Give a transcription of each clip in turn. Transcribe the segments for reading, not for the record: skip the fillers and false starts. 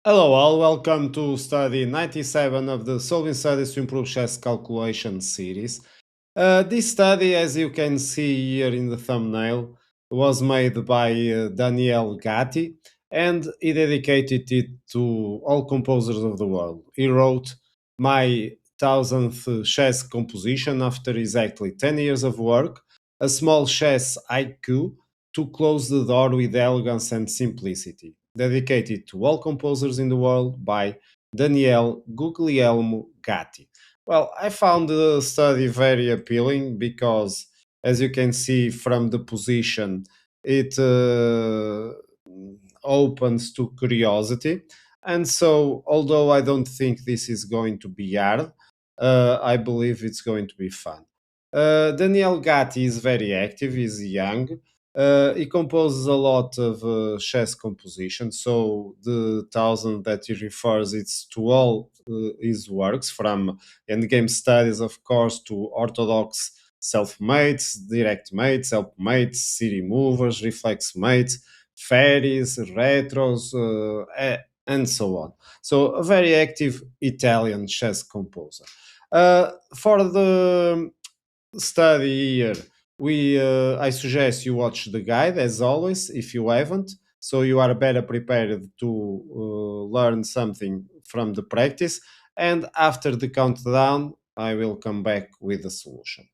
Hello all, welcome to study 97 of the Solving Studies to Improve Chess Calculation series. This study, as you can see here in the thumbnail, was made by Daniele Gatti and he dedicated it to all composers of the world. He wrote my thousandth chess composition after exactly 10 years of work, a small chess IQ to close the door with elegance and simplicity, dedicated to all composers in the world by Daniele Guglielmo Gatti. Well, I found the study very appealing because, as you can see from the position, it opens to curiosity. And so, although I don't think this is going to be hard, I believe it's going to be fun. Daniel Gatti is very active, he's young. He composes a lot of chess compositions, so the thousand that he refers it's to all his works from endgame studies, of course, to orthodox self-mates, direct mates, help mates, city movers, reflex mates, fairies, retros, and so on. So, a very active Italian chess composer. For the study here, we I suggest you watch the guide as always if you haven't, so you are better prepared to learn something from the practice. And after the countdown, I will come back with the solution.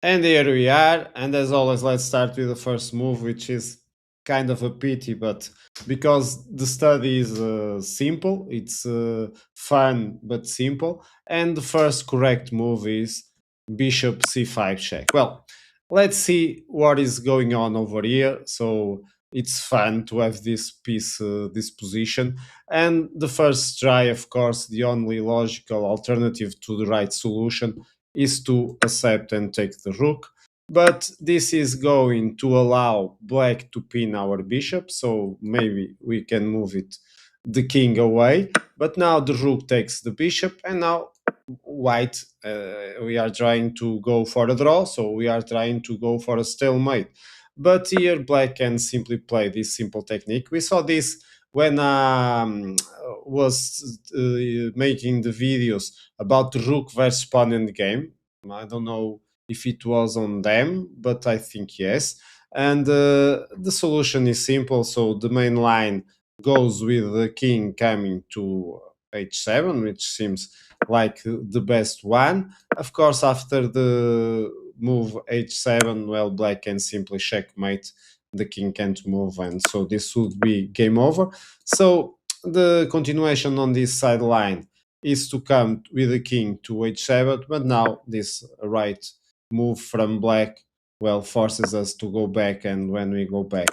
And here we are. And as always, let's start with the first move, which is kind of a pity, but because the study is simple, it's fun but simple. And the first correct move is bishop c5 check. Well, let's see what is going on over here. So it's fun to have this piece, this position. And the first try, of course, the only logical alternative to the right solution is to accept and take the rook. But this is going to allow black to pin our bishop, so maybe we can move it the king away. But now the rook takes the bishop, and now white, we are trying to go for a draw, so we are trying to go for a stalemate. But here black can simply play this simple technique. We saw this when was making the videos about the rook versus pawn in the game. I don't know if it was on them, but I think yes. And the solution is simple. So the main line goes with the king coming to h7, which seems like the best one. Of course, after the move h7, well, black can simply checkmate. The king can't move, and so this would be game over. So the continuation on this sideline is to come with the king to h7, but now this right move from black, well, forces us to go back, and when we go back,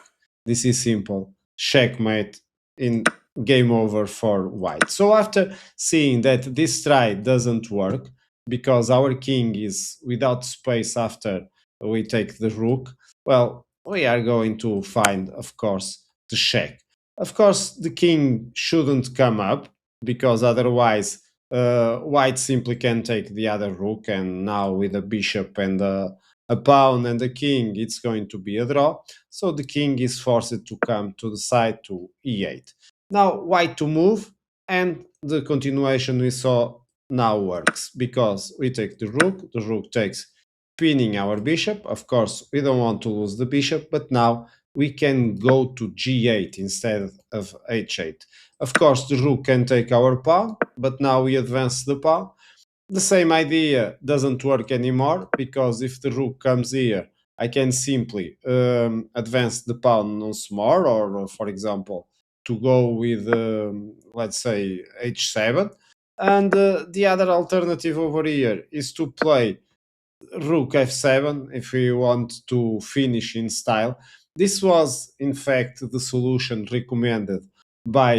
this is simple checkmate in game over for white. So after seeing that this try doesn't work because our king is without space after we take the rook, well, we are going to find, of course, the check. Of course, the king shouldn't come up because otherwise white simply can take the other rook, and now with a bishop and a pawn and a king, it's going to be a draw. So the king is forced to come to the side to e8. Now white to move, and the continuation we saw now works because we take the rook takes, pinning our bishop. Of course, we don't want to lose the bishop, but now we can go to g8 instead of h8. Of course, the rook can take our pawn, but now we advance the pawn. The same idea doesn't work anymore because if the rook comes here, I can simply advance the pawn once more, or for example, to go with, let's say, h7. And the other alternative over here is to play rook f7 if we want to finish in style. This was, in fact, the solution recommended by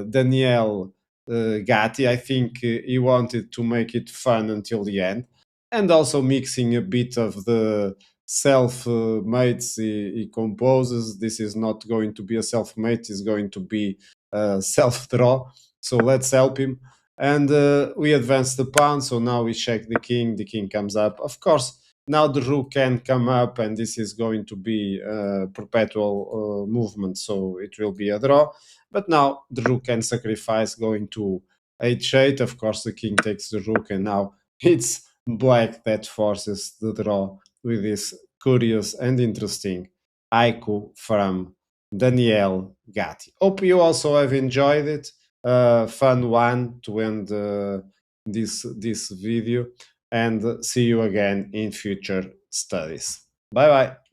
Daniele Gatti. I think he wanted to make it fun until the end, and also mixing a bit of the self mates he composes. This is not going to be a self mate; it's going to be a self draw. So let's help him. And we advance the pawn, so now we check the king comes up. Of course, now the rook can come up, and this is going to be a perpetual movement, so it will be a draw. But now the rook can sacrifice going to h8. Of course, the king takes the rook, and now it's black that forces the draw with this curious and interesting haiku from Daniele Gatti. Hope you also have enjoyed it. Fun one to end this video, and see you again in future studies. Bye bye.